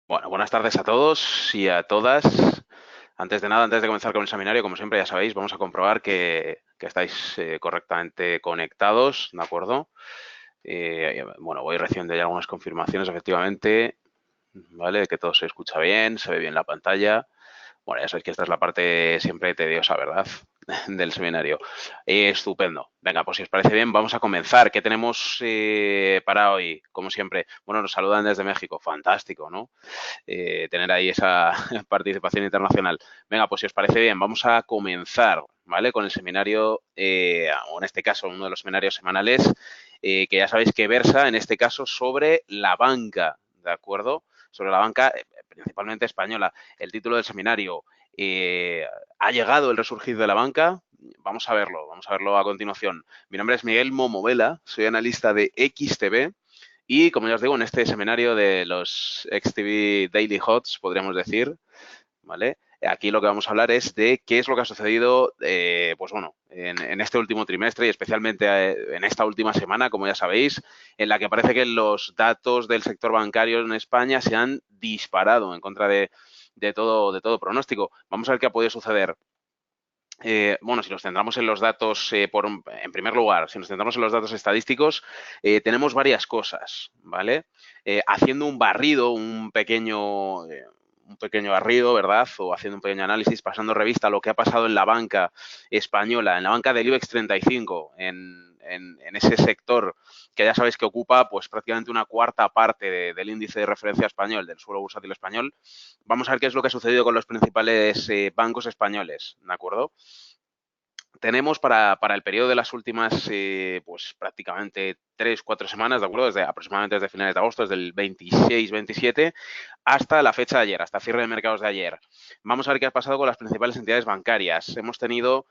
Bueno, buenas tardes a todos y a todas. Antes de nada, antes de comenzar con el seminario, como siempre ya sabéis, vamos a comprobar que estáis correctamente conectados, ¿de acuerdo? Bueno, voy recibiendo ya algunas confirmaciones, efectivamente, ¿vale? Que todo se escucha bien, se ve bien la pantalla. Bueno, ya sabéis que esta es la parte siempre tediosa, ¿verdad? Del seminario. Estupendo. Venga, pues si os parece bien, vamos a comenzar. ¿Qué tenemos para hoy? Como siempre. Bueno, nos saludan desde México. Fantástico, ¿no? Tener ahí esa participación internacional. Venga, pues si os parece bien, vamos a comenzar, ¿vale? Con el seminario, o en este caso, uno de los seminarios semanales, que ya sabéis que versa, en este caso, sobre la banca, ¿de acuerdo? Sobre la banca, principalmente española. El título del seminario, ¿ha llegado el resurgir de la banca? Vamos a verlo a continuación. Mi nombre es Miguel Momovela, soy analista de XTB y, como ya os digo, en este seminario de los XTB Daily Hots, podríamos decir, ¿vale? Aquí lo que vamos a hablar es de qué es lo que ha sucedido, pues bueno, en este último trimestre y especialmente en esta última semana, como ya sabéis, en la que parece que los datos del sector bancario en España se han disparado en contra de todo pronóstico. Vamos a ver qué ha podido suceder. Bueno, si nos centramos en los datos, en primer lugar, si nos centramos en los datos estadísticos, tenemos varias cosas, ¿vale? Haciendo un barrido, un pequeño barrido, ¿verdad? O haciendo un pequeño análisis, pasando revista a lo que ha pasado en la banca española, en la banca del IBEX 35, en ese sector que ya sabéis que ocupa pues prácticamente una cuarta parte del índice de referencia español, del suelo bursátil español. Vamos a ver qué es lo que ha sucedido con los principales bancos españoles, ¿de acuerdo? Tenemos para el periodo de las últimas, pues prácticamente 3, 4 semanas, ¿de acuerdo? Aproximadamente desde finales de agosto, desde el 26, 27, hasta la fecha de ayer, hasta cierre de mercados de ayer. Vamos a ver qué ha pasado con las principales entidades bancarias. Hemos tenido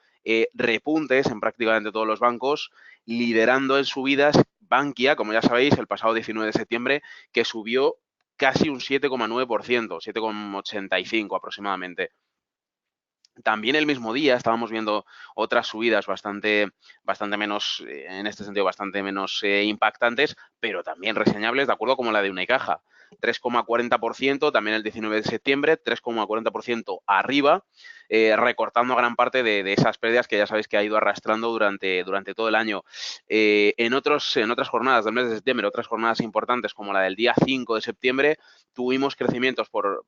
repuntes en prácticamente todos los bancos, liderando en subidas Bankia, como ya sabéis, el pasado 19 de septiembre, que subió casi un 7,9%, 7,85 aproximadamente. También el mismo día estábamos viendo otras subidas bastante menos, en este sentido, bastante menos impactantes, pero también reseñables, de acuerdo, como la de Unicaja. 3,40%, también el 19 de septiembre, 3,40% arriba, recortando gran parte de esas pérdidas que ya sabéis que ha ido arrastrando durante todo el año. En otras jornadas del mes de septiembre, otras jornadas importantes como la del día 5 de septiembre, tuvimos crecimientos por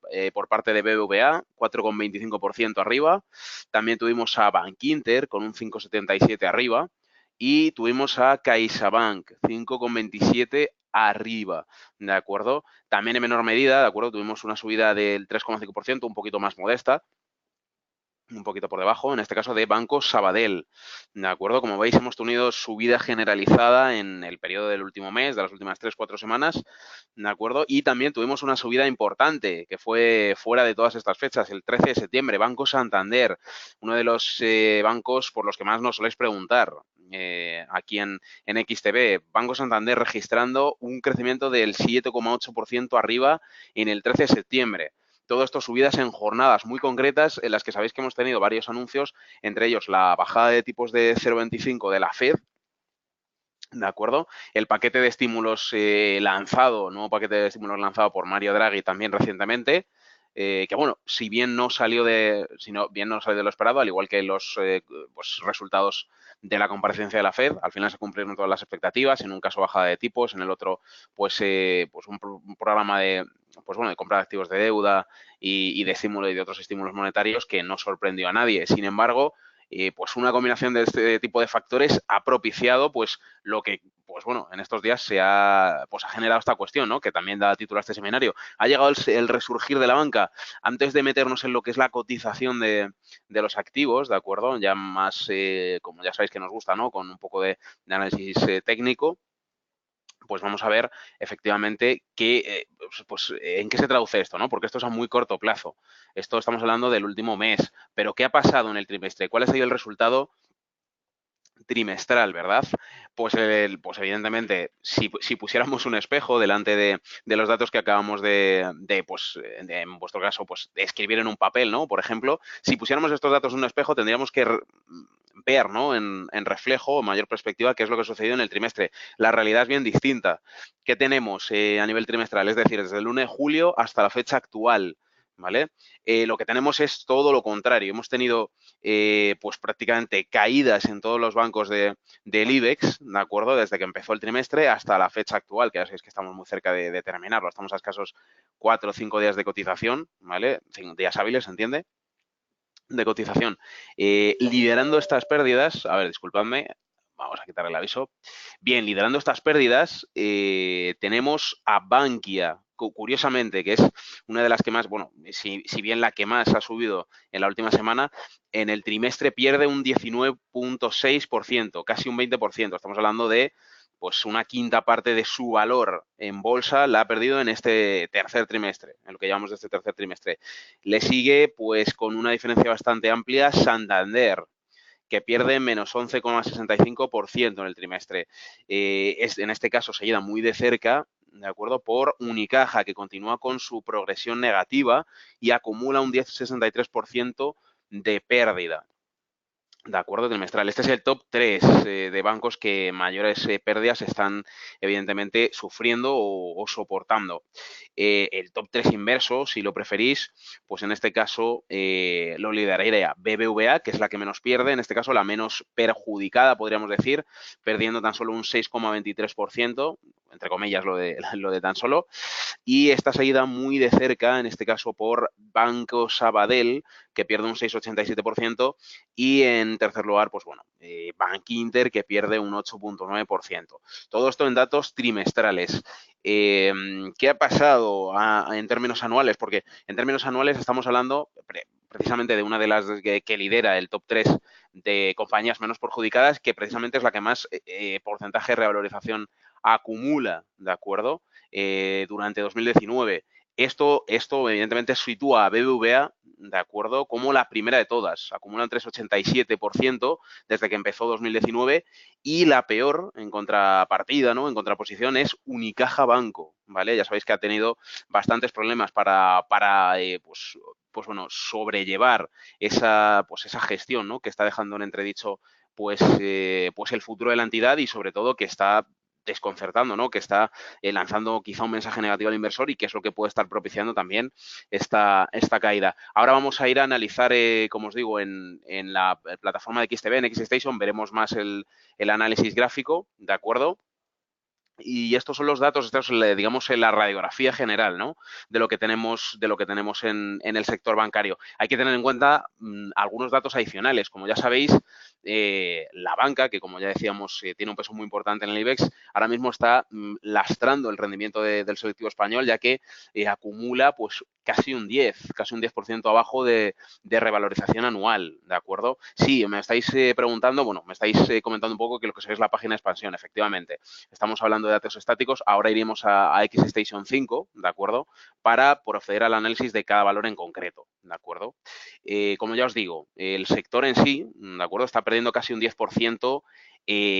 parte de BBVA, 4,25% arriba. También tuvimos a Bankinter con un 5,77 arriba. Y tuvimos a CaixaBank, 5,27 arriba, ¿de acuerdo? También en menor medida, ¿de acuerdo? Tuvimos una subida del 3,5%, un poquito más modesta, un poquito por debajo, en este caso de Banco Sabadell, ¿de acuerdo? Como veis, hemos tenido subida generalizada en el periodo del último mes, de las últimas 3, 4 semanas, ¿de acuerdo? Y también tuvimos una subida importante, que fue fuera de todas estas fechas, el 13 de septiembre, Banco Santander, uno de los bancos por los que más nos soléis preguntar. Aquí en XTB, Banco Santander registrando un crecimiento del 7,8% arriba en el 13 de septiembre. Todo esto subidas en jornadas muy concretas en las que sabéis que hemos tenido varios anuncios, entre ellos la bajada de tipos de 0,25 de la Fed, ¿de acuerdo? El paquete de estímulos nuevo paquete de estímulos lanzado por Mario Draghi también recientemente, que bueno, si bien no salió de lo esperado, al igual que los pues, resultados de la comparecencia de la Fed, al final se cumplieron todas las expectativas, en un caso bajada de tipos, en el otro pues un programa de compra de activos de deuda y de estímulo y de otros estímulos monetarios que no sorprendió a nadie. Sin embargo, pues una combinación de este tipo de factores ha propiciado pues lo que, pues bueno, en estos días ha generado esta cuestión, ¿no? Que también da título a este seminario. Ha llegado el resurgir de la banca. Antes de meternos en lo que es la cotización de los activos, ¿de acuerdo? Ya más, como ya sabéis que nos gusta, ¿no? Con un poco de análisis técnico, pues vamos a ver efectivamente en qué se traduce esto, ¿no? Porque esto es a muy corto plazo. Esto estamos hablando del último mes, pero ¿qué ha pasado en el trimestre? ¿Cuál ha sido el resultado trimestral, ¿verdad? Pues evidentemente, si pusiéramos un espejo delante de los datos que acabamos en vuestro caso, pues de escribir en un papel, ¿no? Por ejemplo, si pusiéramos estos datos en un espejo, tendríamos que ver, ¿no? En reflejo o mayor perspectiva qué es lo que ha sucedido en el trimestre. La realidad es bien distinta. ¿Qué tenemos a nivel trimestral? Es decir, desde el 1 de julio hasta la fecha actual, ¿vale? Lo que tenemos es todo lo contrario. Hemos tenido, pues prácticamente caídas en todos los bancos del IBEX, ¿de acuerdo? Desde que empezó el trimestre hasta la fecha actual, que ya sabéis que estamos muy cerca de terminarlo. Estamos a escasos 4 o 5 días de cotización, ¿vale? 5 días hábiles, ¿se entiende? De cotización. Liderando estas pérdidas, a ver, disculpadme, vamos a quitar el aviso. Bien, liderando estas pérdidas, tenemos a Bankia, curiosamente, que es una de las que más, bueno, si bien la que más ha subido en la última semana, en el trimestre pierde un 19,6%, casi un 20%. Estamos hablando de pues una quinta parte de su valor en bolsa la ha perdido en este tercer trimestre, en lo que llamamos de este tercer trimestre. Le sigue, pues, con una diferencia bastante amplia, Santander, que pierde menos 11,65% en el trimestre. Es, en este caso, seguida muy de cerca, ¿de acuerdo? Por Unicaja, que continúa con su progresión negativa y acumula un 10,63% de pérdida. De acuerdo, trimestral. Este es el top 3 de bancos que mayores pérdidas están evidentemente sufriendo o soportando. El top 3 inverso, si lo preferís, pues en este caso lo lideraría BBVA, que es la que menos pierde, en este caso la menos perjudicada, podríamos decir, perdiendo tan solo un 6,23%, entre comillas lo de tan solo, y está seguida muy de cerca, en este caso por Banco Sabadell, que pierde un 6,87%, y en tercer lugar, pues bueno, Bankinter, que pierde un 8,9%. Todo esto en datos trimestrales. ¿Qué ha pasado en términos anuales? Porque en términos anuales estamos hablando precisamente de una de las que lidera el top 3 de compañías menos perjudicadas, que precisamente es la que más porcentaje de revalorización acumula, ¿de acuerdo? Durante 2019. Esto evidentemente sitúa a BBVA, ¿de acuerdo?, como la primera de todas. Acumula un 3,87% desde que empezó 2019 y la peor, en contrapartida, ¿no?, en contraposición, es Unicaja Banco, ¿vale? Ya sabéis que ha tenido bastantes problemas para pues bueno, sobrellevar esa gestión, ¿no?, que está dejando en entredicho pues el futuro de la entidad y sobre todo que está desconcertando, ¿no?, que está lanzando quizá un mensaje negativo al inversor y que es lo que puede estar propiciando también esta caída. Ahora vamos a ir a analizar, como os digo, en la plataforma de XTB, en XStation, veremos más el análisis gráfico, ¿de acuerdo? Y estos son los datos, estos, digamos, en la radiografía general, ¿no?, de lo que tenemos en el sector bancario. Hay que tener en cuenta algunos datos adicionales. Como ya sabéis, la banca, que como ya decíamos, tiene un peso muy importante en el IBEX, ahora mismo está lastrando el rendimiento del selectivo español, ya que acumula pues casi un 10% abajo de revalorización anual, ¿de acuerdo? Sí, me estáis preguntando, bueno, me estáis comentando un poco que lo que es la página de expansión, efectivamente. Estamos hablando de datos estáticos, ahora iremos a XStation 5, ¿de acuerdo?, para proceder al análisis de cada valor en concreto, ¿de acuerdo? Como ya os digo, el sector en sí, ¿de acuerdo?, está perdiendo casi un 10%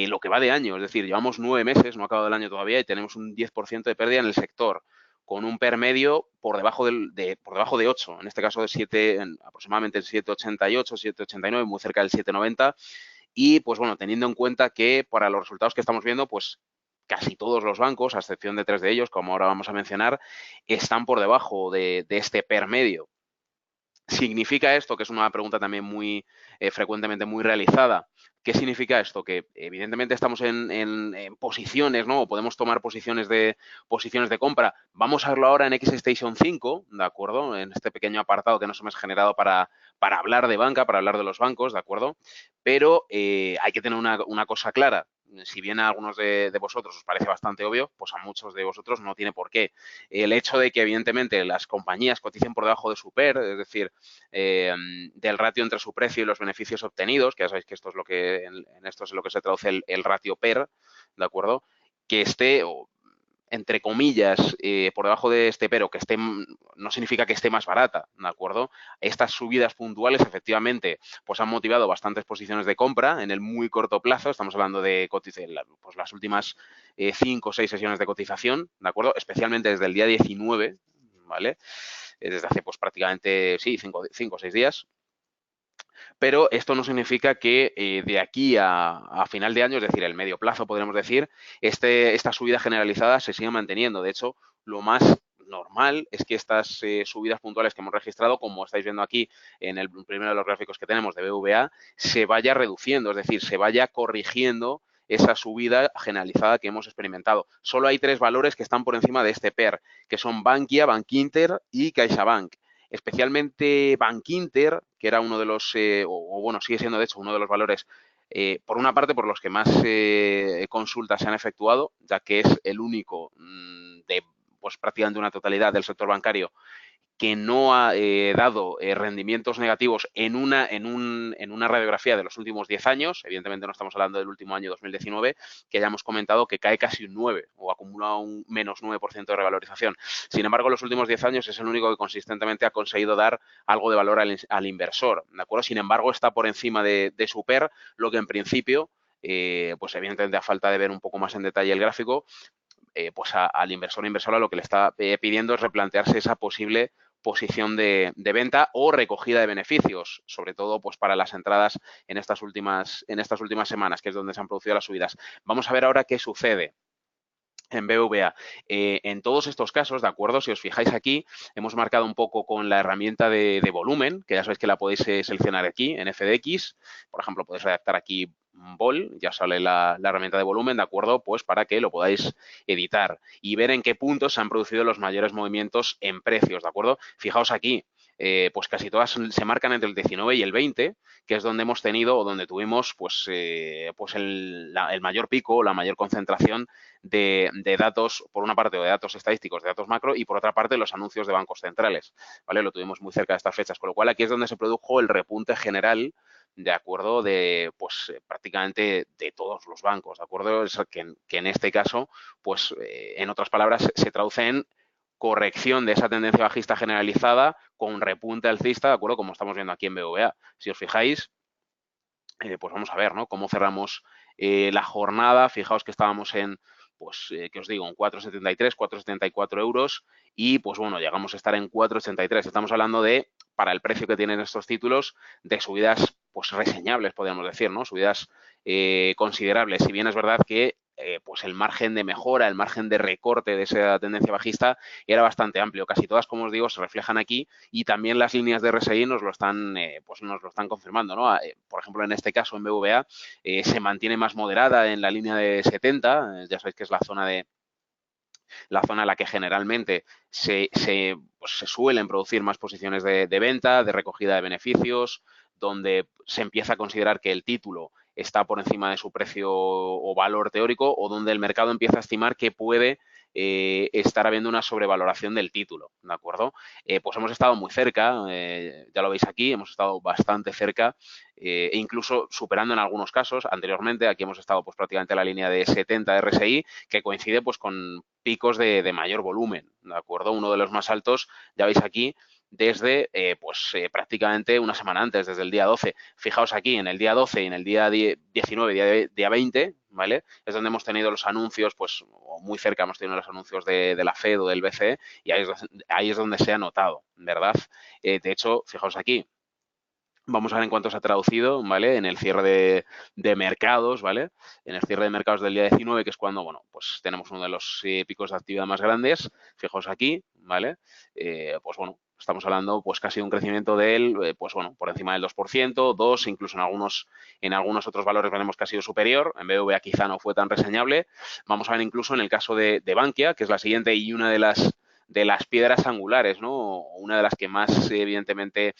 lo que va de año, es decir, llevamos 9 meses, no ha acabado el año todavía, y tenemos un 10% de pérdida en el sector, con un PER medio por debajo de 8, en este caso de 7, aproximadamente el 7,88, 7,89, muy cerca del 7,90. Y, pues bueno, teniendo en cuenta que para los resultados que estamos viendo, pues casi todos los bancos, a excepción de 3 de ellos, como ahora vamos a mencionar, están por debajo de este PER medio. ¿Significa esto, que es una pregunta también muy frecuentemente muy realizada, qué significa esto? Que evidentemente estamos en posiciones, ¿no?, o podemos tomar posiciones de compra. Vamos a verlo ahora en XStation 5, ¿de acuerdo?, en este pequeño apartado que nos hemos generado para hablar de banca, para hablar de los bancos, ¿de acuerdo? Pero hay que tener una cosa clara. Si bien a algunos de vosotros os parece bastante obvio, pues a muchos de vosotros no tiene por qué. El hecho de que, evidentemente, las compañías coticen por debajo de su PER, es decir, del ratio entre su precio y los beneficios obtenidos, que ya sabéis que esto es lo que en esto es lo que se traduce el ratio PER, ¿de acuerdo? Que esté, entre comillas, por debajo de este pero, que esté, no significa que esté más barata, ¿de acuerdo? Estas subidas puntuales, efectivamente, pues han motivado bastantes posiciones de compra en el muy corto plazo. Estamos hablando de pues las últimas 5 o 6 sesiones de cotización, ¿de acuerdo? Especialmente desde el día 19, ¿vale? Desde hace pues prácticamente, sí, 5 o 6 días. Pero esto no significa que de aquí a final de año, es decir, el medio plazo, podríamos decir, esta subida generalizada se siga manteniendo. De hecho, lo más normal es que estas subidas puntuales que hemos registrado, como estáis viendo aquí en el primero de los gráficos que tenemos de BVA, se vaya reduciendo, es decir, se vaya corrigiendo esa subida generalizada que hemos experimentado. Solo hay 3 valores que están por encima de este PER, que son Bankia, Bankinter y CaixaBank. Especialmente Bankinter, que era uno de los, o bueno, sigue siendo de hecho uno de los valores, por una parte, por los que más consultas se han efectuado, ya que es el único de pues prácticamente una totalidad del sector bancario que no ha dado rendimientos negativos en una radiografía de los últimos 10 años, evidentemente no estamos hablando del último año 2019, que ya hemos comentado que cae casi un 9 o acumula un menos 9% de revalorización. Sin embargo, en los últimos 10 años es el único que consistentemente ha conseguido dar algo de valor al inversor, ¿de acuerdo? Sin embargo, está por encima de su PER, lo que en principio, pues evidentemente a falta de ver un poco más en detalle el gráfico, pues al inversor o inversora lo que le está pidiendo es replantearse esa posible posición de venta o recogida de beneficios, sobre todo pues para las entradas en estas últimas semanas, que es donde se han producido las subidas. Vamos a ver ahora qué sucede en BVA. En todos estos casos, ¿de acuerdo? Si os fijáis aquí, hemos marcado un poco con la herramienta de volumen, que ya sabéis que la podéis seleccionar aquí en FDX. Por ejemplo, podéis redactar aquí vol, ya sale la herramienta de volumen, ¿de acuerdo? Pues para que lo podáis editar y ver en qué puntos se han producido los mayores movimientos en precios, ¿de acuerdo? Fijaos aquí, pues casi todas se marcan entre el 19 y el 20, que es donde hemos tenido o donde tuvimos pues el mayor pico o la mayor concentración de datos, por una parte, de datos estadísticos, de datos macro, y por otra parte, los anuncios de bancos centrales, ¿vale? Lo tuvimos muy cerca de estas fechas, con lo cual aquí es donde se produjo el repunte general, de acuerdo, de pues prácticamente de todos los bancos, ¿de acuerdo? Es que en este caso, pues en otras palabras, se traduce en corrección de esa tendencia bajista generalizada con repunte alcista, ¿de acuerdo? Como estamos viendo aquí en BVA. Si os fijáis, pues vamos a ver, ¿no? Cómo cerramos la jornada. Fijaos que estábamos en, pues, ¿qué os digo? En 4,73, 4,74 euros y, pues bueno, llegamos a estar en 4,83. Estamos hablando de, para el precio que tienen estos títulos, de subidas, pues, reseñables, podríamos decir, ¿no? Subidas considerables. Si bien es verdad que pues el margen de mejora, el margen de recorte de esa tendencia bajista era bastante amplio. Casi todas, como os digo, se reflejan aquí y también las líneas de RSI nos lo están, pues nos lo están confirmando, ¿no? Por ejemplo, en este caso, en BVA, se mantiene más moderada en la línea de 70, ya sabéis que es la zona en la que generalmente pues se suelen producir más posiciones de venta, de recogida de beneficios, donde se empieza a considerar que el título está por encima de su precio o valor teórico, o donde el mercado empieza a estimar que puede estar habiendo una sobrevaloración del título, ¿de acuerdo? Pues hemos estado muy cerca, ya lo veis aquí, hemos estado bastante cerca e incluso superando en algunos casos. Anteriormente aquí hemos estado pues prácticamente en la línea de 70 RSI, que coincide pues con picos de mayor volumen, ¿de acuerdo? Uno de los más altos, ya veis aquí, desde prácticamente una semana antes, desde el día 12. Fijaos aquí, en el día 12 y en el día 19, día 20, ¿vale? Es donde hemos tenido los anuncios, pues muy cerca hemos tenido los anuncios de la FED o del BCE y ahí es donde se ha notado, ¿verdad? De hecho, fijaos aquí, vamos a ver en cuánto se ha traducido, ¿vale? En el cierre de mercados, ¿vale? En el cierre de mercados del día 19, que es cuando, bueno, pues tenemos uno de los picos de actividad más grandes. Fijaos aquí, ¿vale? Pues bueno, estamos hablando pues casi de un crecimiento del, pues bueno, por encima del 2%, 2, incluso en algunos otros valores veremos que ha sido superior. En BBVA quizá no fue tan reseñable. Vamos a ver incluso en el caso de Bankia, que es la siguiente y una de las piedras angulares, ¿no? Una de las que más, evidentemente,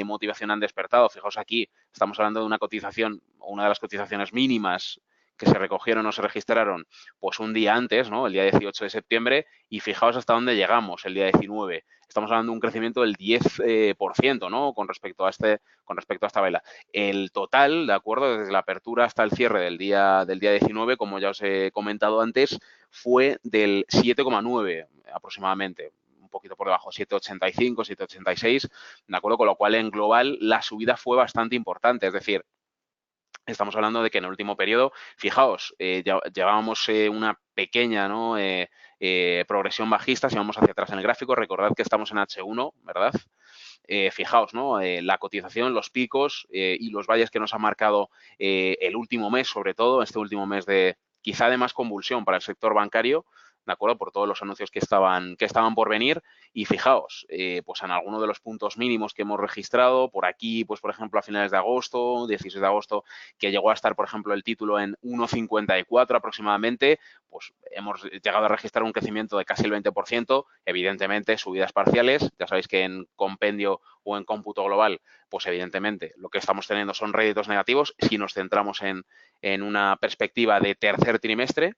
motivación han despertado. Fijaos aquí, estamos hablando de una cotización, una de las cotizaciones mínimas que se recogieron o se registraron pues un día antes, ¿no? El día 18 de septiembre, y fijaos hasta dónde llegamos el día 19. Estamos hablando de un crecimiento del 10%, ¿no? Con respecto a esta vela. El total, ¿de acuerdo? Desde la apertura hasta el cierre del día 19, como ya os he comentado antes, fue del 7,9 aproximadamente, un poquito por debajo, 7,85, 7,86, ¿de acuerdo? Con lo cual, en global, la subida fue bastante importante, es decir, estamos hablando de que en el último periodo, fijaos, llevábamos una pequeña, ¿no? progresión bajista. Si vamos hacia atrás en el gráfico, recordad que estamos en H1, ¿verdad? Fijaos, ¿no? La cotización, los picos y los valles que nos ha marcado el último mes, sobre todo, este último mes de quizá de más convulsión para el sector bancario, ¿de acuerdo? Por todos los anuncios que estaban por venir. Y fijaos, pues en alguno de los puntos mínimos que hemos registrado, por aquí, pues por ejemplo, a finales de agosto, 16 de agosto, que llegó a estar, por ejemplo, el título en 1,54 aproximadamente, pues hemos llegado a registrar un crecimiento de casi el 20%, evidentemente subidas parciales. Ya sabéis que en compendio o en cómputo global, pues evidentemente lo que estamos teniendo son réditos negativos si nos centramos en una perspectiva de tercer trimestre.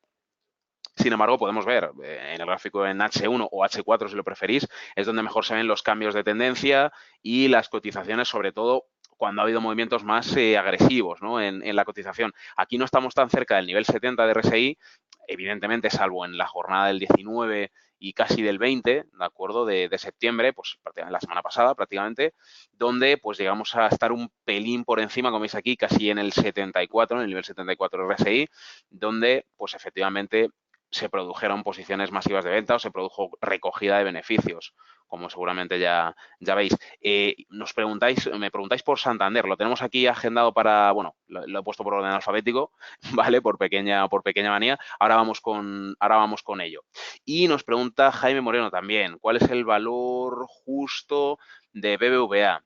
Sin embargo, podemos ver en el gráfico en H1 o H4, si lo preferís, es donde mejor se ven los cambios de tendencia y las cotizaciones, sobre todo cuando ha habido movimientos más agresivos, ¿no? en la cotización. Aquí no estamos tan cerca del nivel 70 de RSI, evidentemente, salvo en la jornada del 19 y casi del 20, ¿de acuerdo? De septiembre, pues la semana pasada prácticamente, donde pues llegamos a estar un pelín por encima, como veis aquí, casi en el 74, en el nivel 74 de RSI, donde pues efectivamente se produjeron posiciones masivas de venta o se produjo recogida de beneficios, como seguramente ya veis. Me preguntáis por Santander, lo tenemos aquí agendado para, bueno, lo he puesto por orden alfabético, ¿vale? Por pequeña manía. Ahora vamos con ello. Y nos pregunta Jaime Moreno también, ¿cuál es el valor justo de BBVA?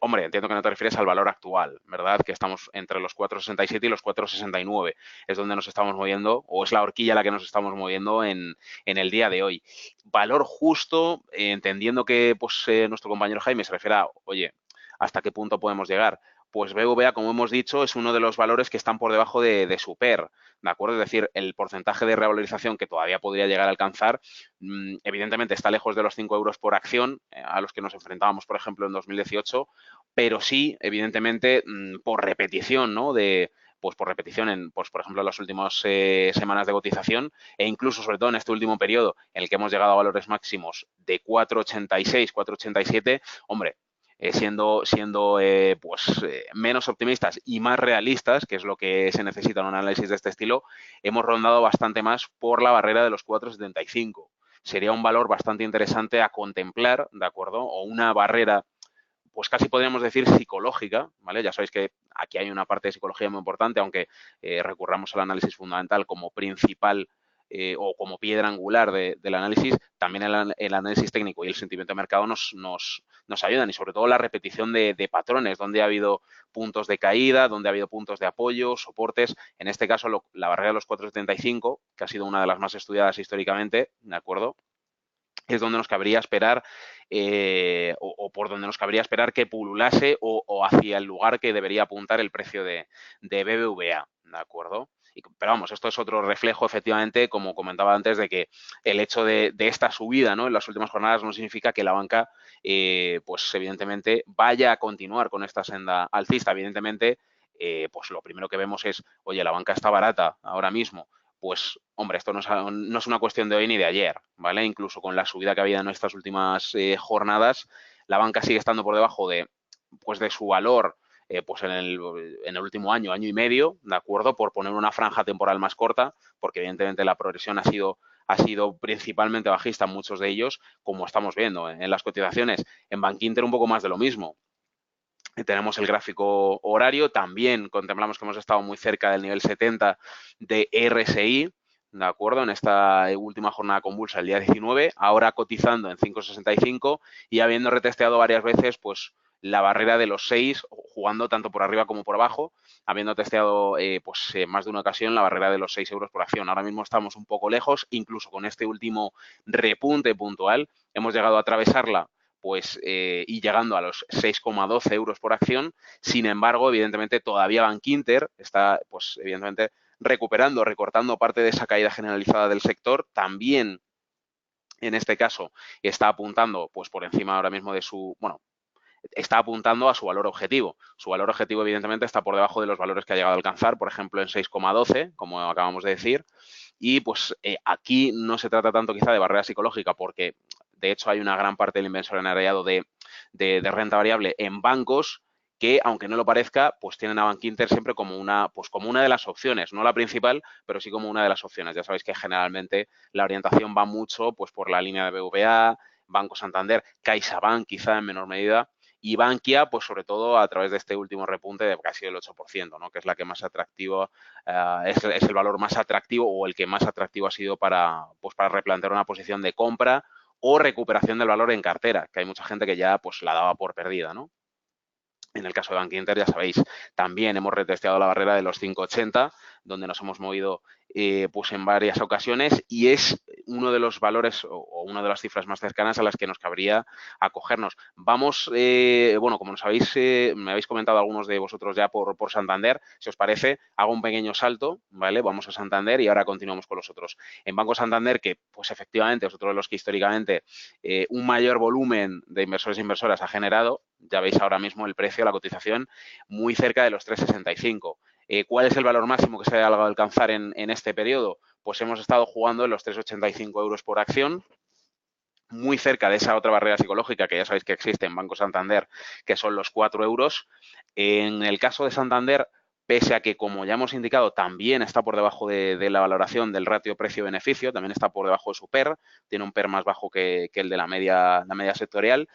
Hombre, entiendo que no te refieres al valor actual, ¿verdad? Que estamos entre los 4,67 y los 4,69. Es donde nos estamos moviendo, o es la horquilla a la que nos estamos moviendo en el día de hoy. Valor justo, entendiendo que pues, nuestro compañero Jaime se refiere a, oye, ¿hasta qué punto podemos llegar? Pues BBVA, como hemos dicho, es uno de los valores que están por debajo de su PER, ¿de acuerdo? Es decir, el porcentaje de revalorización que todavía podría llegar a alcanzar, evidentemente está lejos de los 5 euros por acción a los que nos enfrentábamos, por ejemplo, en 2018, pero sí, evidentemente, por repetición, ¿no? Pues por repetición en, pues por ejemplo, en las últimas semanas de cotización e incluso, sobre todo, en este último periodo en el que hemos llegado a valores máximos de 4,86, 4,87, hombre, siendo menos optimistas y más realistas, que es lo que se necesita en un análisis de este estilo, hemos rondado bastante más por la barrera de los 4,75. Sería un valor bastante interesante a contemplar, ¿de acuerdo? O una barrera, pues casi podríamos decir psicológica, ¿vale? Ya sabéis que aquí hay una parte de psicología muy importante, aunque recurramos al análisis fundamental como principal o como piedra angular del análisis, también el análisis técnico y el sentimiento de mercado nos ayudan, y sobre todo la repetición de patrones, donde ha habido puntos de caída, donde ha habido puntos de apoyo, soportes. En este caso, la barrera de los 4,75, que ha sido una de las más estudiadas históricamente, ¿de acuerdo?, es donde nos cabría esperar o por donde nos cabría esperar que pululase o hacia el lugar que debería apuntar el precio de BBVA, ¿de acuerdo? Pero vamos, esto es otro reflejo, efectivamente, como comentaba antes, de que el hecho de esta subida, ¿no?, en las últimas jornadas no significa que la banca, pues evidentemente, vaya a continuar con esta senda alcista. Evidentemente, pues lo primero que vemos es, oye, la banca está barata ahora mismo. Pues, hombre, esto no es una cuestión de hoy ni de ayer, ¿vale? Incluso con la subida que ha habido en estas últimas jornadas, la banca sigue estando por debajo de su valor pues en el último año y medio, ¿de acuerdo? Por poner una franja temporal más corta, porque evidentemente la progresión ha sido principalmente bajista en muchos de ellos, como estamos viendo en las cotizaciones. En Bankinter un poco más de lo mismo. Tenemos el gráfico horario, también contemplamos que hemos estado muy cerca del nivel 70 de RSI, ¿de acuerdo? En esta última jornada convulsa, el día 19, ahora cotizando en 5,65 y habiendo retesteado varias veces, pues, la barrera de los 6, jugando tanto por arriba como por abajo, habiendo testeado más de una ocasión la barrera de los 6 euros por acción. Ahora mismo estamos un poco lejos, incluso con este último repunte puntual, hemos llegado a atravesarla pues y llegando a los 6,12 euros por acción. Sin embargo, evidentemente, todavía Bankinter está, pues evidentemente, recortando parte de esa caída generalizada del sector. También, en este caso, está apuntando, pues por encima ahora mismo de está apuntando a su valor objetivo. Su valor objetivo, evidentemente, está por debajo de los valores que ha llegado a alcanzar, por ejemplo, en 6,12, como acabamos de decir. Y pues aquí no se trata tanto quizá de barrera psicológica, porque de hecho hay una gran parte del inversor de renta variable en bancos que, aunque no lo parezca, pues tienen a Bankinter siempre como una de las opciones, no la principal, pero sí como una de las opciones. Ya sabéis que generalmente la orientación va mucho pues por la línea de BVA, Banco Santander, CaixaBank quizá en menor medida, y Bankia, pues sobre todo a través de este último repunte de casi el 8%, ¿no? Que es la que más atractivo, es el valor más atractivo o el que más atractivo ha sido para replantear una posición de compra o recuperación del valor en cartera, que hay mucha gente que ya pues la daba por perdida, ¿no? En el caso de Bankinter, ya sabéis, también hemos retesteado la barrera de los 5,80, donde nos hemos movido pues en varias ocasiones, y es uno de los valores o una de las cifras más cercanas a las que nos cabría acogernos. Vamos, bueno, como me habéis comentado algunos de vosotros ya por Santander, si os parece, hago un pequeño salto, ¿vale? Vamos a Santander y ahora continuamos con los otros. En Banco Santander, que pues efectivamente es otro de los que históricamente un mayor volumen de inversores e inversoras ha generado, ya veis ahora mismo el precio, la cotización, muy cerca de los 3,65. ¿Cuál es el valor máximo que se ha llegado a alcanzar en este periodo? Pues hemos estado jugando en los 3,85 euros por acción, muy cerca de esa otra barrera psicológica que ya sabéis que existe en Banco Santander, que son los 4 euros. En el caso de Santander, pese a que, como ya hemos indicado, también está por debajo de la valoración del ratio precio-beneficio, también está por debajo de su PER, tiene un PER más bajo que el de la media sectorial,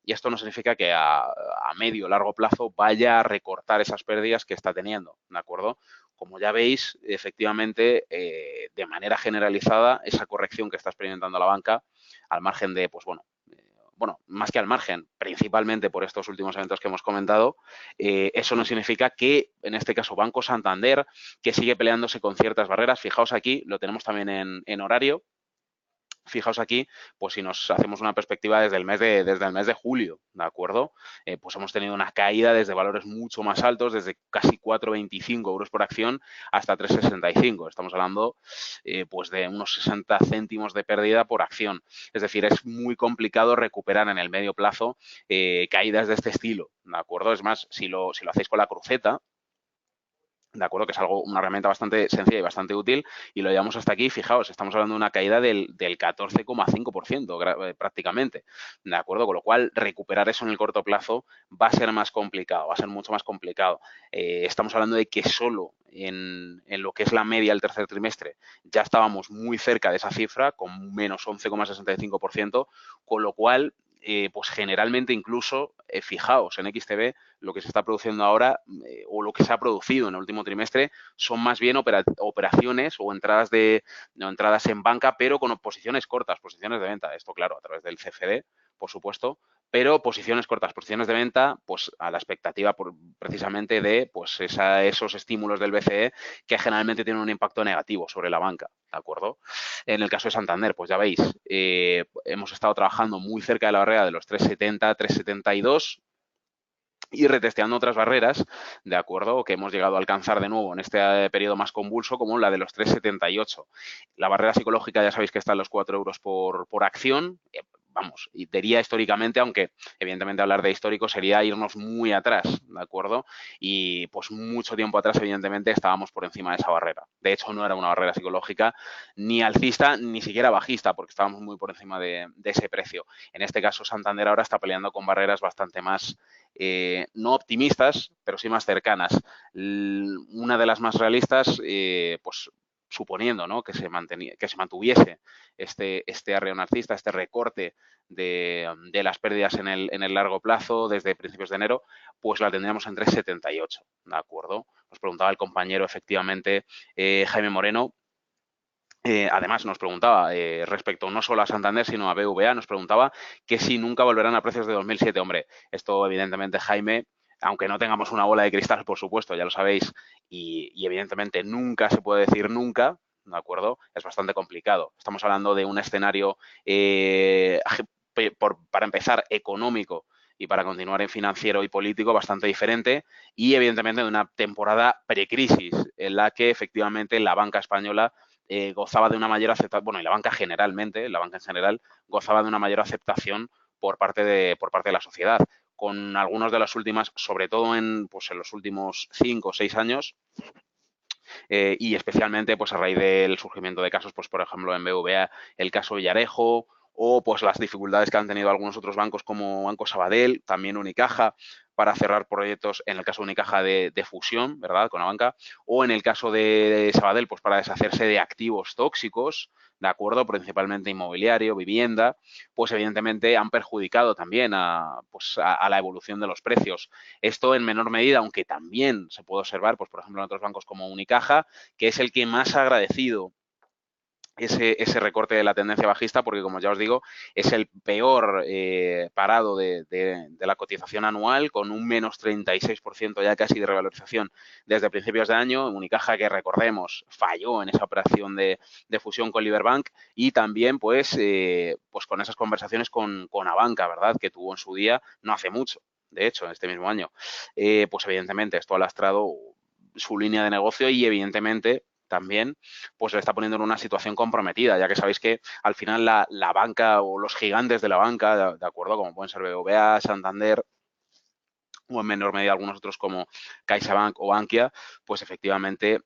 y esto no significa que a medio o largo plazo vaya a recortar esas pérdidas que está teniendo, ¿de acuerdo? Como ya veis, efectivamente, de manera generalizada, esa corrección que está experimentando la banca, al margen de, pues bueno, más que al margen, principalmente por estos últimos eventos que hemos comentado, eso no significa que, en este caso, Banco Santander, que sigue peleándose con ciertas barreras, fijaos aquí, lo tenemos también en horario. Fijaos aquí, pues si nos hacemos una perspectiva desde el mes de julio, ¿de acuerdo? Pues hemos tenido una caída desde valores mucho más altos, desde casi 4,25 euros por acción hasta 3,65. Estamos hablando pues de unos 60 céntimos de pérdida por acción. Es decir, es muy complicado recuperar en el medio plazo caídas de este estilo, ¿de acuerdo? Es más, si lo hacéis con la cruceta, ¿de acuerdo? Que es una herramienta bastante sencilla y bastante útil, y lo llevamos hasta aquí. Fijaos, estamos hablando de una caída del 14,5% prácticamente, ¿de acuerdo? Con lo cual, recuperar eso en el corto plazo va a ser más complicado, va a ser mucho más complicado. Estamos hablando de que solo en lo que es la media del tercer trimestre ya estábamos muy cerca de esa cifra, con menos 11,65%, con lo cual, pues generalmente incluso, fijaos, en XTB lo que se está produciendo ahora o lo que se ha producido en el último trimestre son más bien operaciones o entradas entradas en banca, pero con posiciones cortas, posiciones de venta. Esto, claro, a través del CFD, por supuesto, pero posiciones cortas, posiciones de venta, pues a la expectativa precisamente de pues esos estímulos del BCE que generalmente tienen un impacto negativo sobre la banca, ¿de acuerdo? En el caso de Santander, pues ya veis, hemos estado trabajando muy cerca de la barrera de los 3,70, 3,72 y retesteando otras barreras, ¿de acuerdo? Que hemos llegado a alcanzar de nuevo en este periodo más convulso, como la de los 3,78. La barrera psicológica ya sabéis que está en los 4 euros por acción. Vamos, y diría históricamente, aunque evidentemente hablar de histórico sería irnos muy atrás, ¿de acuerdo? Y pues mucho tiempo atrás, evidentemente, estábamos por encima de esa barrera. De hecho, no era una barrera psicológica ni alcista, ni siquiera bajista, porque estábamos muy por encima de ese precio. En este caso, Santander ahora está peleando con barreras bastante más no optimistas, pero sí más cercanas. Una de las más realistas, pues suponiendo, ¿no?, que se mantuviese este arreo narcista, este recorte de las pérdidas en el largo plazo desde principios de enero, pues la tendríamos en 3,78, ¿de acuerdo? Nos preguntaba el compañero, efectivamente, Jaime Moreno. Además, nos preguntaba respecto no solo a Santander, sino a BVA, nos preguntaba que si nunca volverán a precios de 2007. Hombre, esto evidentemente, Jaime, aunque no tengamos una bola de cristal, por supuesto, ya lo sabéis, y evidentemente nunca se puede decir nunca, ¿de acuerdo? Es bastante complicado. Estamos hablando de un escenario, para empezar, económico, y para continuar en financiero y político bastante diferente, y evidentemente de una temporada precrisis en la que efectivamente la banca española gozaba de una mayor aceptación, bueno, y la banca generalmente, la banca en general, gozaba de una mayor aceptación por parte de la sociedad, con algunas de las últimas, sobre todo en los últimos 5 o 6 años, y especialmente pues a raíz del surgimiento de casos, pues por ejemplo en BVA el caso Villarejo, o pues las dificultades que han tenido algunos otros bancos como Banco Sabadell, también Unicaja, para cerrar proyectos, en el caso de Unicaja, de fusión, ¿verdad?, con la banca, o en el caso de Sabadell, pues para deshacerse de activos tóxicos, ¿de acuerdo?, principalmente inmobiliario, vivienda, pues evidentemente han perjudicado también a la evolución de los precios. Esto en menor medida, aunque también se puede observar, pues por ejemplo, en otros bancos como Unicaja, que es el que más ha agradecido ese recorte de la tendencia bajista, porque como ya os digo, es el peor parado de la cotización anual, con un menos 36% ya casi de revalorización desde principios de año. Unicaja, que recordemos, falló en esa operación de fusión con Liberbank, y también pues con esas conversaciones con Abanca, ¿verdad?, que tuvo en su día no hace mucho, de hecho, este mismo año. Pues evidentemente esto ha lastrado su línea de negocio y evidentemente también pues le está poniendo en una situación comprometida, ya que sabéis que al final la banca o los gigantes de la banca, de acuerdo, como pueden ser BBVA, Santander, o en menor medida algunos otros como CaixaBank o Bankia, pues efectivamente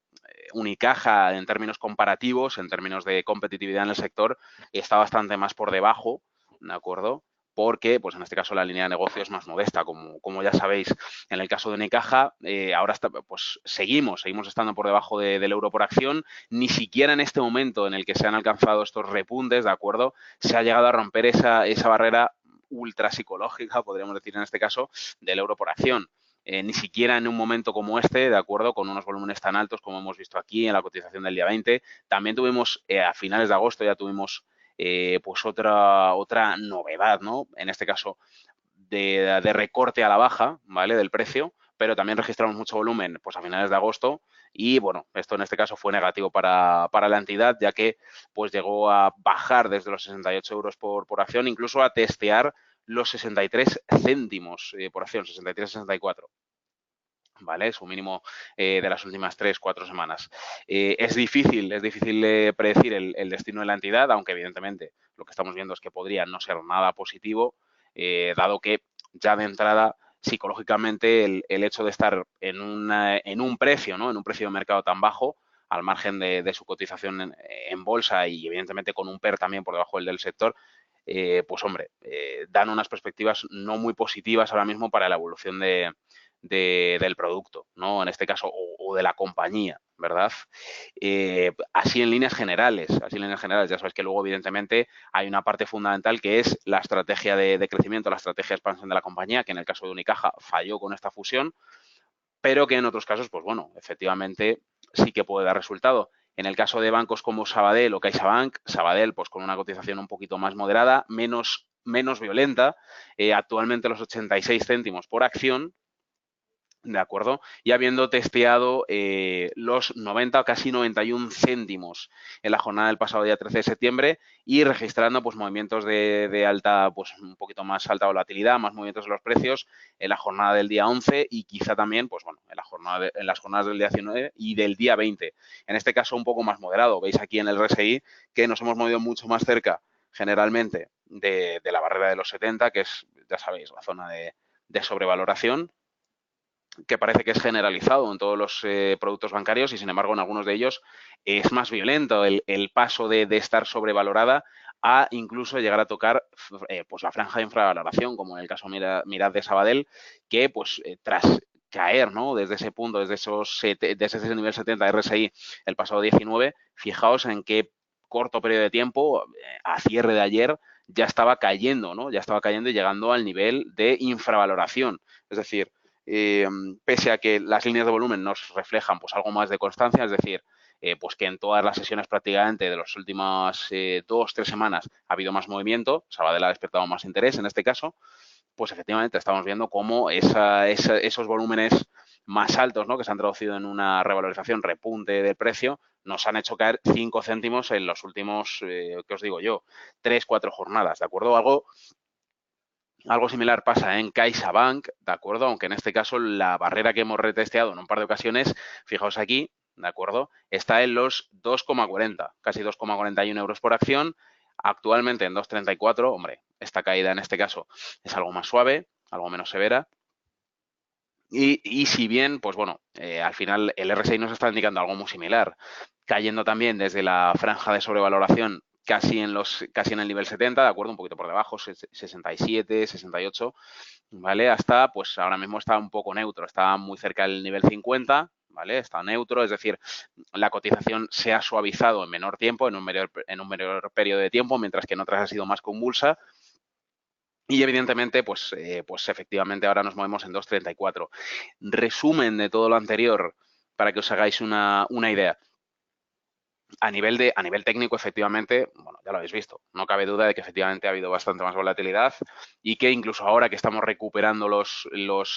Unicaja, en términos comparativos, en términos de competitividad en el sector, está bastante más por debajo, ¿de acuerdo?, porque, pues en este caso, la línea de negocio es más modesta, como ya sabéis. En el caso de Unicaja, ahora pues seguimos estando por debajo del euro por acción. Ni siquiera en este momento en el que se han alcanzado estos repuntes, ¿de acuerdo?, se ha llegado a romper esa barrera ultra psicológica, podríamos decir en este caso, del euro por acción. Ni siquiera en un momento como este, de acuerdo, con unos volúmenes tan altos como hemos visto aquí en la cotización del día 20. También tuvimos, a finales de agosto, ya tuvimos pues otra novedad, ¿no?, en este caso de recorte a la baja, ¿vale?, del precio, pero también registramos mucho volumen pues a finales de agosto, y bueno, esto en este caso fue negativo para la entidad, ya que pues llegó a bajar desde los 68 euros por acción, incluso a testear los 63 céntimos por acción, 63,64. ¿Vale? Su mínimo de las últimas 3-4 semanas. Es difícil predecir el destino de la entidad, aunque evidentemente lo que estamos viendo es que podría no ser nada positivo, dado que ya de entrada psicológicamente el hecho de estar en un precio, ¿no?, en un precio de mercado tan bajo, al margen de su cotización en bolsa, y evidentemente con un PER también por debajo del sector, pues hombre, dan unas perspectivas no muy positivas ahora mismo para la evolución del producto, ¿no?, en este caso, o de la compañía, ¿verdad? Así en líneas generales, ya sabes que luego evidentemente hay una parte fundamental que es la estrategia de crecimiento, la estrategia de expansión de la compañía, que en el caso de Unicaja falló con esta fusión, pero que en otros casos, pues bueno, efectivamente sí que puede dar resultado. En el caso de bancos como Sabadell o CaixaBank, Sabadell pues con una cotización un poquito más moderada, menos violenta, actualmente los 86 céntimos por acción, ¿de acuerdo?, y habiendo testeado los 90 o casi 91 céntimos en la jornada del pasado día 13 de septiembre, y registrando pues movimientos de alta, pues un poquito más alta volatilidad, más movimientos de los precios en la jornada del día 11, y quizá también, pues bueno, en las jornadas del día 19 y del día 20. En este caso un poco más moderado. Veis aquí en el RSI que nos hemos movido mucho más cerca generalmente de la barrera de los 70, que es, ya sabéis, la zona de sobrevaloración, que parece que es generalizado en todos los productos bancarios, y sin embargo en algunos de ellos es más violento el paso de estar sobrevalorada a incluso llegar a tocar pues la franja de infravaloración, como en el caso mirad de Sabadell, que pues tras caer, ¿no?, desde ese punto, desde ese nivel 70 de RSI el pasado 19, fijaos en qué corto periodo de tiempo, a cierre de ayer, ya estaba cayendo, ¿no?, ya estaba cayendo y llegando al nivel de infravaloración. Es decir, pese a que las líneas de volumen nos reflejan pues algo más de constancia, es decir, pues que en todas las sesiones prácticamente de las últimas 2-3 semanas ha habido más movimiento, Sabadell ha despertado más interés en este caso, pues efectivamente estamos viendo cómo esos volúmenes más altos, ¿no?, que se han traducido en una revalorización, repunte de precio, nos han hecho caer 5 céntimos en los últimos, ¿qué os digo yo?, 3-4 jornadas, ¿de acuerdo? Algo similar pasa en CaixaBank, ¿de acuerdo? Aunque en este caso la barrera que hemos retesteado en un par de ocasiones, fijaos aquí, ¿de acuerdo?, está en los 2,40, casi 2,41 euros por acción, actualmente en 2,34. Hombre, esta caída en este caso es algo más suave, algo menos severa. Y si bien, pues bueno, al final el RSI nos está indicando algo muy similar, cayendo también desde la franja de sobrevaloración casi en el nivel 70, ¿de acuerdo? Un poquito por debajo, 67, 68, ¿vale? Hasta, pues ahora mismo está un poco neutro, está muy cerca del nivel 50, ¿vale? Está neutro, es decir, la cotización se ha suavizado en menor tiempo, en un menor periodo de tiempo, mientras que en otras ha sido más convulsa. Y evidentemente, pues efectivamente ahora nos movemos en 2,34. Resumen de todo lo anterior, para que os hagáis una idea. A nivel técnico, efectivamente, bueno, ya lo habéis visto, no cabe duda de que efectivamente ha habido bastante más volatilidad y que incluso ahora que estamos recuperando los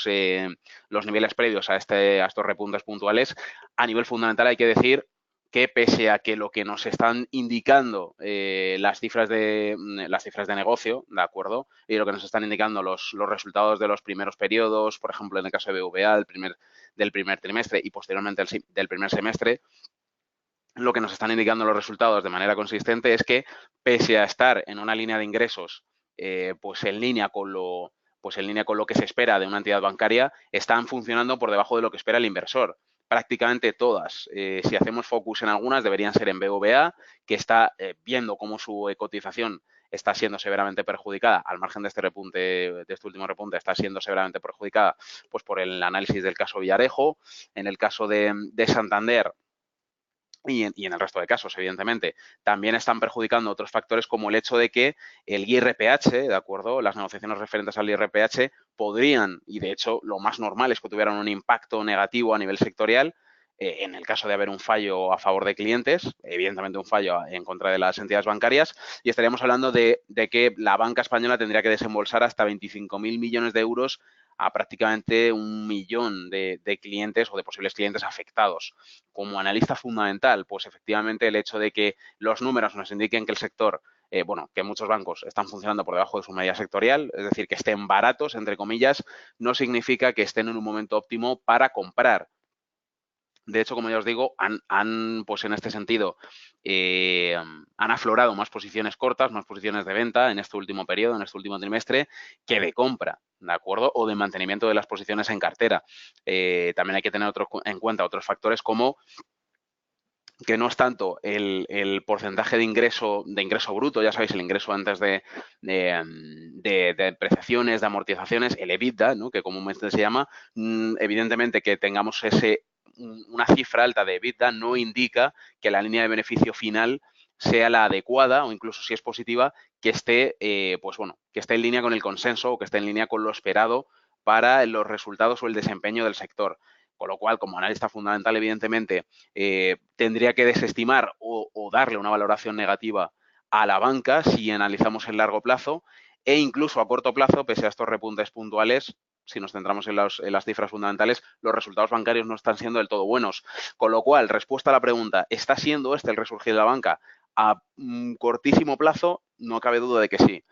niveles previos a estos repuntes puntuales, a nivel fundamental hay que decir que pese a que lo que nos están indicando las cifras de negocio, ¿de acuerdo? Y lo que nos están indicando los resultados de los primeros periodos, por ejemplo, en el caso de BVA, del primer trimestre y posteriormente del primer semestre, lo que nos están indicando los resultados de manera consistente es que, pese a estar en una línea de ingresos, pues en línea con lo que se espera de una entidad bancaria, están funcionando por debajo de lo que espera el inversor. Prácticamente todas. Si hacemos focus en algunas, deberían ser en BVA, que está viendo cómo su cotización está siendo severamente perjudicada, al margen de este último repunte, está siendo severamente perjudicada pues por el análisis del caso Villarejo. En el caso de Santander, y en el resto de casos, evidentemente, también están perjudicando otros factores como el hecho de que el IRPH, ¿de acuerdo? Las negociaciones referentes al IRPH podrían, y de hecho lo más normal es que tuvieran un impacto negativo a nivel sectorial, en el caso de haber un fallo a favor de clientes, evidentemente un fallo en contra de las entidades bancarias, y estaríamos hablando de que la banca española tendría que desembolsar hasta 25.000 millones de euros a prácticamente 1 millón de clientes o de posibles clientes afectados. Como analista fundamental, pues efectivamente el hecho de que los números nos indiquen que el sector, que muchos bancos están funcionando por debajo de su media sectorial, es decir, que estén baratos, entre comillas, no significa que estén en un momento óptimo para comprar. De hecho, como ya os digo, pues en este sentido, han aflorado más posiciones cortas, más posiciones de venta en este último periodo, en este último trimestre, que de compra, ¿de acuerdo? O de mantenimiento de las posiciones en cartera. También hay que tener en cuenta otros factores como que no es tanto el porcentaje de ingreso bruto, ya sabéis, el ingreso antes de depreciaciones, de amortizaciones, el EBITDA, ¿no? Que comúnmente se llama. Evidentemente que tengamos una cifra alta de EBITDA no indica que la línea de beneficio final sea la adecuada o incluso si es positiva, que esté, que esté en línea con el consenso o que esté en línea con lo esperado para los resultados o el desempeño del sector. Con lo cual, como analista fundamental, evidentemente, tendría que desestimar o darle una valoración negativa a la banca si analizamos en largo plazo e incluso a corto plazo, pese a estos repuntes puntuales, si nos centramos en las cifras fundamentales, los resultados bancarios no están siendo del todo buenos. Con lo cual, respuesta a la pregunta, ¿está siendo este el resurgir de la banca? A cortísimo plazo, no cabe duda de que sí.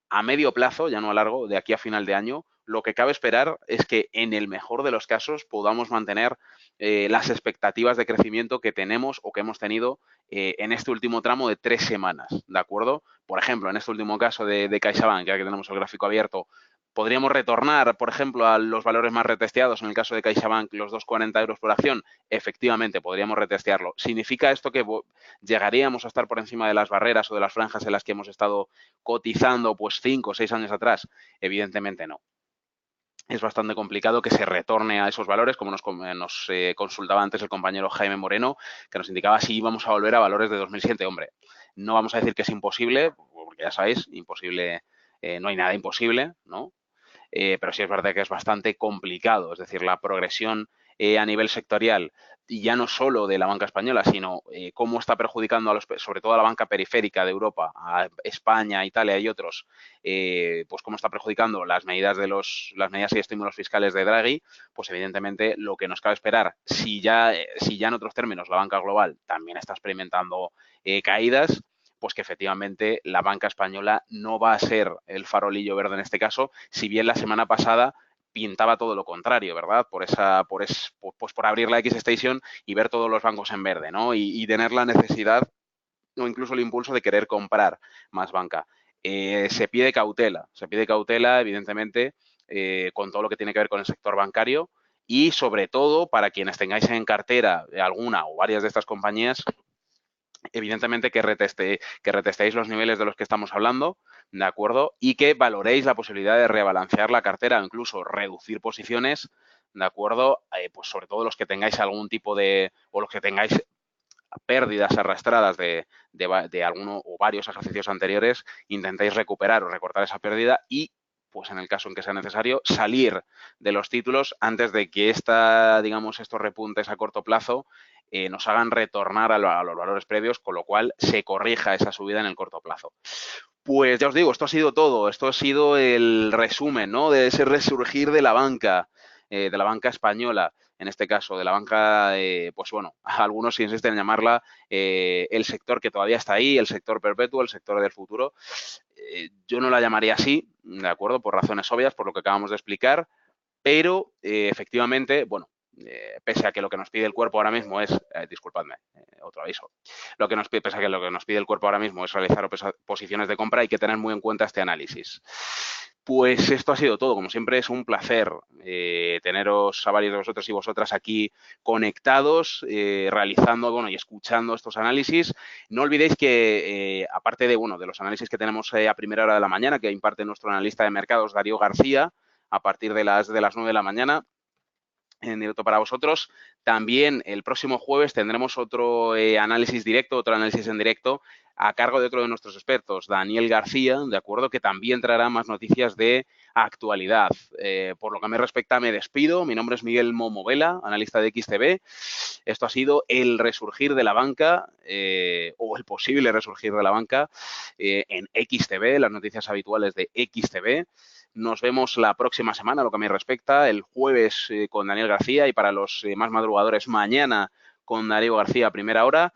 A medio plazo, ya no a largo, de aquí a final de año, lo que cabe esperar es que en el mejor de los casos podamos mantener las expectativas de crecimiento que tenemos o que hemos tenido en este último tramo de 3 semanas, ¿de acuerdo? Por ejemplo, en este último caso de CaixaBank, ya que tenemos el gráfico abierto, podríamos retornar, por ejemplo, a los valores más retesteados, en el caso de CaixaBank, los 2,40 euros por acción. Efectivamente, podríamos retestearlo. ¿Significa esto que llegaríamos a estar por encima de las barreras o de las franjas en las que hemos estado cotizando pues 5 o 6 años atrás? Evidentemente no. Es bastante complicado que se retorne a esos valores, como nos consultaba antes el compañero Jaime Moreno, que nos indicaba si íbamos a volver a valores de 2007. Hombre, no vamos a decir que es imposible, porque ya sabéis, imposible, no hay nada imposible, ¿no? Pero sí es verdad que es bastante complicado. Es decir, la progresión a nivel sectorial, y ya no solo de la banca española, sino cómo está perjudicando sobre todo a la banca periférica de Europa, a España, Italia y otros, pues cómo está perjudicando las medidas y estímulos fiscales de Draghi, pues evidentemente lo que nos cabe esperar, si ya en otros términos la banca global también está experimentando caídas, pues que efectivamente la banca española no va a ser el farolillo verde en este caso, si bien la semana pasada pintaba todo lo contrario, ¿verdad? Por abrir la X-Station y ver todos los bancos en verde, ¿no? Y tener la necesidad o incluso el impulso de querer comprar más banca. Se pide cautela, evidentemente, con todo lo que tiene que ver con el sector bancario y, sobre todo, para quienes tengáis en cartera alguna o varias de estas compañías, evidentemente que retestéis los niveles de los que estamos hablando, ¿de acuerdo? Y que valoréis la posibilidad de rebalancear la cartera o incluso reducir posiciones, ¿de acuerdo? Pues sobre todo los que tengáis algún tipo de, o los que tengáis pérdidas arrastradas de alguno o varios ejercicios anteriores, intentéis recuperar o recortar esa pérdida y, pues en el caso en que sea necesario, salir de los títulos antes de que digamos, estos repuntes a corto plazo nos hagan retornar a los valores previos, con lo cual se corrija esa subida en el corto plazo. Pues ya os digo, esto ha sido todo. Esto ha sido el resumen, ¿no? De ese resurgir de la banca española, en este caso, de la banca, pues bueno, algunos insisten en llamarla el sector que todavía está ahí, el sector perpetuo, el sector del futuro. Yo no la llamaría así, ¿de acuerdo? Por razones obvias, por lo que acabamos de explicar, pero efectivamente, bueno, pese a que lo que nos pide el cuerpo ahora mismo es, disculpadme, otro aviso, pese a que lo que nos pide el cuerpo ahora mismo es realizar posiciones de compra, hay que tener muy en cuenta este análisis. Pues esto ha sido todo. Como siempre, es un placer teneros a varios de vosotros y vosotras aquí conectados, realizando, bueno, y escuchando estos análisis. No olvidéis que, aparte de, bueno, de los análisis que tenemos a primera hora de la mañana, que imparte nuestro analista de mercados, Darío García, a partir de las 9 de la mañana, en directo para vosotros. También el próximo jueves tendremos otro análisis directo, otro análisis en directo a cargo de otro de nuestros expertos, Daniel García, de acuerdo, que también traerá más noticias de actualidad. Por lo que me respecta, me despido. Mi nombre es Miguel Momovela, analista de XTB. Esto ha sido el resurgir de la banca o el posible resurgir de la banca en XTB, las noticias habituales de XTB. Nos vemos la próxima semana, lo que me respecta, el jueves con Daniel García y para los más madrugadores mañana con Darío García a primera hora.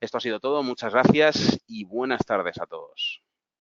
Esto ha sido todo. Muchas gracias y buenas tardes a todos.